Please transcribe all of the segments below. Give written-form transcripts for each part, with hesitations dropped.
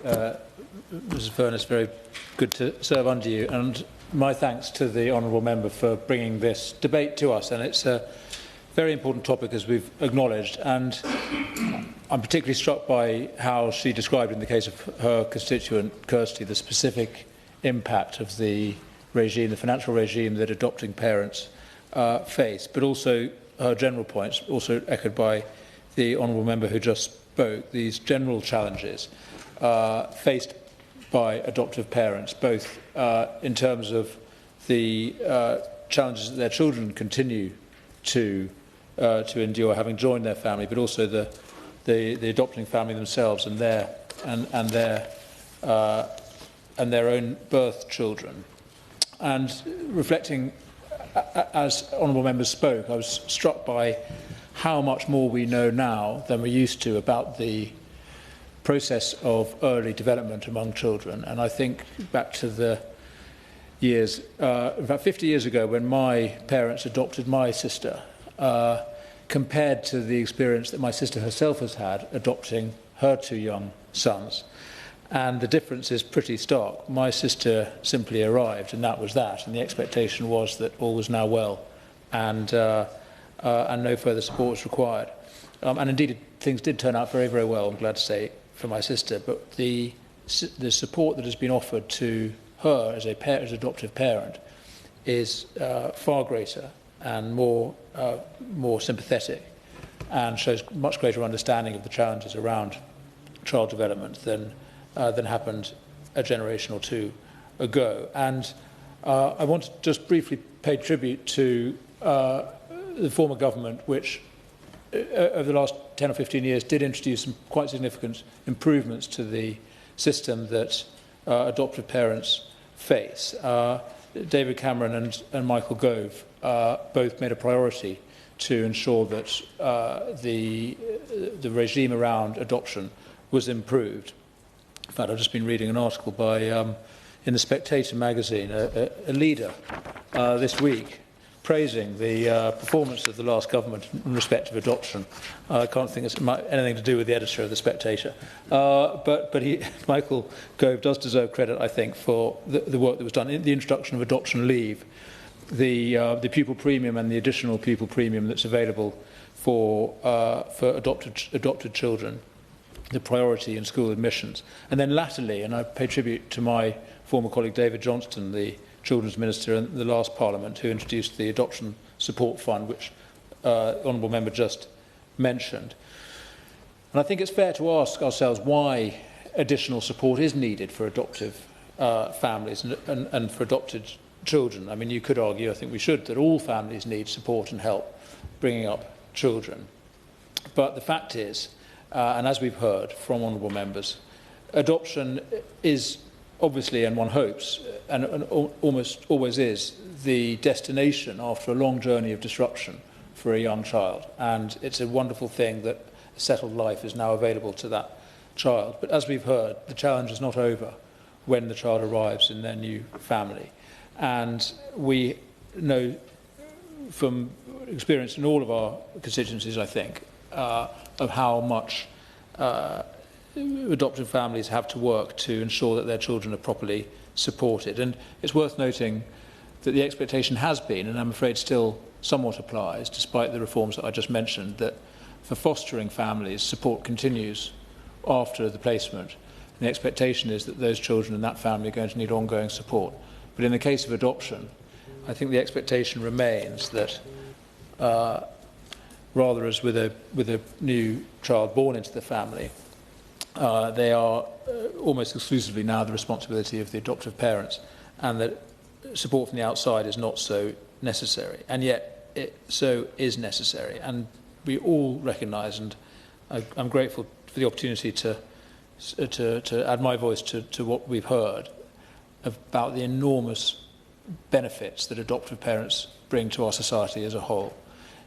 Mrs. Furness. Very good to serve under you. And my thanks to the honourable member for bringing this debate to us. And it's a very important topic, as we've acknowledged. And I'm particularly struck by how she described, in the case of her constituent, Kirsty, the specific impact of the regime, the financial regime that adopting parents face, but also her general points, also echoed by the honourable member who just spoke, these general challenges faced by adoptive parents, both in terms of the challenges that their children continue to endure, having joined their family, but also the adopting family themselves and their own birth children. And reflecting, as honourable members spoke, I was struck by how much more we know now than we used to about the process of early development among children. And I think back to the years, about 50 years ago, when my parents adopted my sister, compared to the experience that my sister herself has had adopting her two young sons. And the difference is pretty stark. My sister simply arrived, and that was that. And the expectation was that all was now well, and no further support was required. And indeed, things did turn out very, very well, I'm glad to say, for my sister. But the support that has been offered to her as as adoptive parent is far greater and more sympathetic, and shows much greater understanding of the challenges around child development than happened a generation or two ago. And I want to just briefly pay tribute to the former government, which over the last 10 or 15 years did introduce some quite significant improvements to the system that adoptive parents face. David Cameron and Michael Gove both made a priority to ensure that the regime around adoption was improved. In fact, I've just been reading an article by, in the Spectator magazine, a leader this week, praising the performance of the last government in respect of adoption. I can't think it's anything to do with the editor of the Spectator. But Michael Gove does deserve credit, I think, for the work that was done in the introduction of adoption leave, the pupil premium and the additional pupil premium that's available for adopted children, the priority in school admissions. And then latterly, and I pay tribute to my former colleague David Johnston, the Children's Minister in the last Parliament, who introduced the Adoption Support Fund, which the Honourable Member just mentioned. And I think it's fair to ask ourselves why additional support is needed for adoptive families and for adopted children. I mean, you could argue, I think we should, that all families need support and help bringing up children. But the fact is, and as we've heard from honourable members, adoption is obviously, and one hopes, and almost always is, the destination after a long journey of disruption for a young child. And it's a wonderful thing that a settled life is now available to that child. But as we've heard, the challenge is not over when the child arrives in their new family. And we know from experience in all of our constituencies, I think, of how much adoptive families have to work to ensure that their children are properly supported. And it's worth noting that the expectation has been, and I'm afraid still somewhat applies, despite the reforms that I just mentioned, that for fostering families, support continues after the placement. And the expectation is that those children in that family are going to need ongoing support. But in the case of adoption, I think the expectation remains that rather as with a new child born into the family, they are almost exclusively now the responsibility of the adoptive parents, and that support from the outside is not so necessary. And yet it so is necessary. And we all recognise, and I'm grateful for the opportunity to add my voice to what we've heard about the enormous benefits that adoptive parents bring to our society as a whole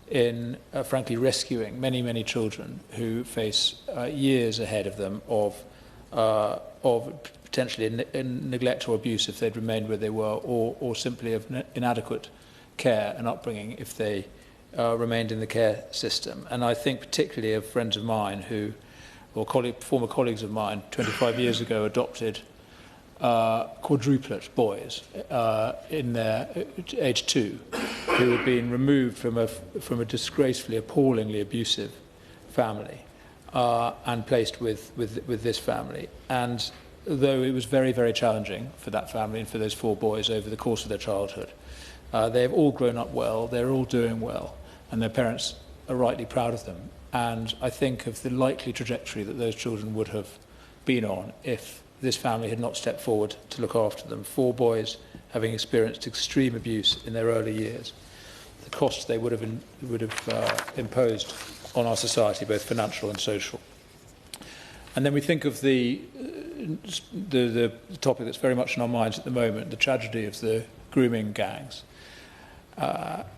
in, frankly, rescuing many, many children who face years ahead of them of potentially neglect or abuse if they'd remained where they were, or simply of inadequate care and upbringing if they remained in the care system. And I think particularly of friends of mine who or former colleagues of mine 25 years ago adopted quadruplet boys in their age 2 who had been removed from a disgracefully, appallingly abusive family and placed with this family. And though it was very, very challenging for that family and for those 4 boys over the course of their childhood, they've all grown up well, they're all doing well, and their parents are rightly proud of them. And I think of the likely trajectory that those children would have been on if this family had not stepped forward to look after them. 4 boys having experienced extreme abuse in their early years. The costs they would have imposed on our society, both financial and social. And then we think of the topic that's very much in our minds at the moment, the tragedy of the grooming gangs,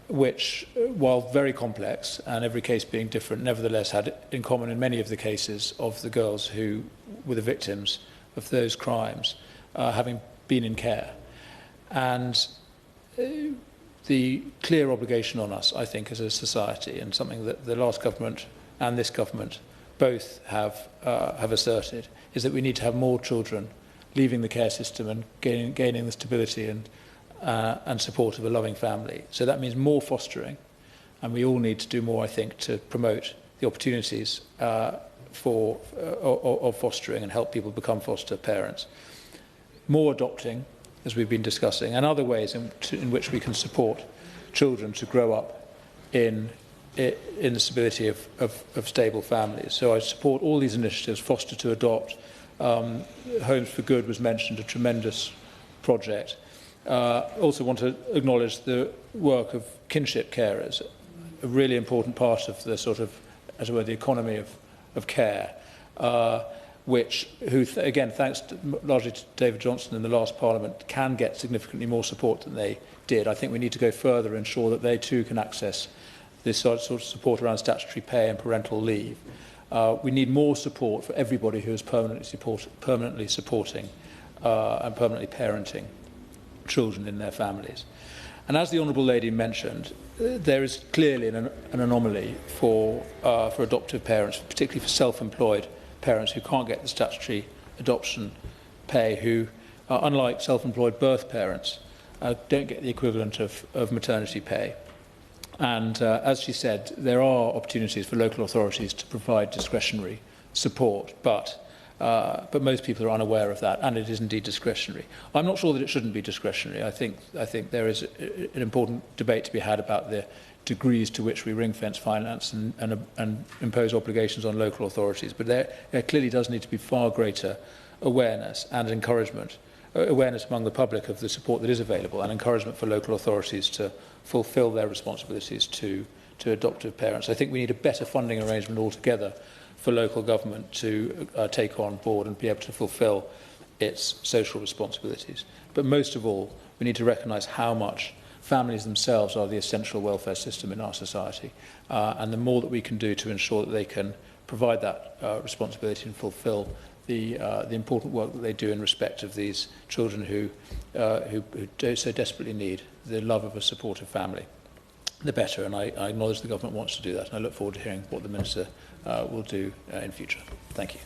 which, while very complex and every case being different, nevertheless had in common in many of the cases of the girls who were the victims of those crimes having been in care. And the clear obligation on us, I think, as a society, and something that the last government and this government both have asserted, is that we need to have more children leaving the care system and gaining the stability and support of a loving family. So that means more fostering, and we all need to do more, I think, to promote the opportunities of fostering and help people become foster parents. More adopting, as we've been discussing, and other ways in which we can support children to grow up in the stability of stable families. So I support all these initiatives, foster to adopt. Homes for Good was mentioned, a tremendous project. Also want to acknowledge the work of kinship carers, a really important part of the sort of, as it were, the economy of care, again, thanks largely to David Johnson in the last Parliament, can get significantly more support than they did. I think we need to go further and ensure that they too can access this sort of support around statutory pay and parental leave. We need more support for everybody who is permanently supporting and permanently parenting children in their families. And as the Honourable Lady mentioned, there is clearly an anomaly for adoptive parents, particularly for self-employed parents who can't get the statutory adoption pay, who, unlike self-employed birth parents, don't get the equivalent of maternity pay. And as she said, there are opportunities for local authorities to provide discretionary support, but most people are unaware of that, and it is indeed discretionary. I'm not sure that it shouldn't be discretionary. I think there is an important debate to be had about the degrees to which we ring-fence finance and impose obligations on local authorities. But there clearly does need to be far greater awareness and encouragement, awareness among the public of the support that is available, and encouragement for local authorities to fulfil their responsibilities to adoptive parents. I think we need a better funding arrangement altogether for local government to take on board and be able to fulfil its social responsibilities. But most of all, we need to recognise how much families themselves are the essential welfare system in our society. And the more that we can do to ensure that they can provide that responsibility and fulfil the important work that they do in respect of these children who so desperately need the love of a supportive family, the better. And I acknowledge the government wants to do that, and I look forward to hearing what the Minister will do in future. Thank you.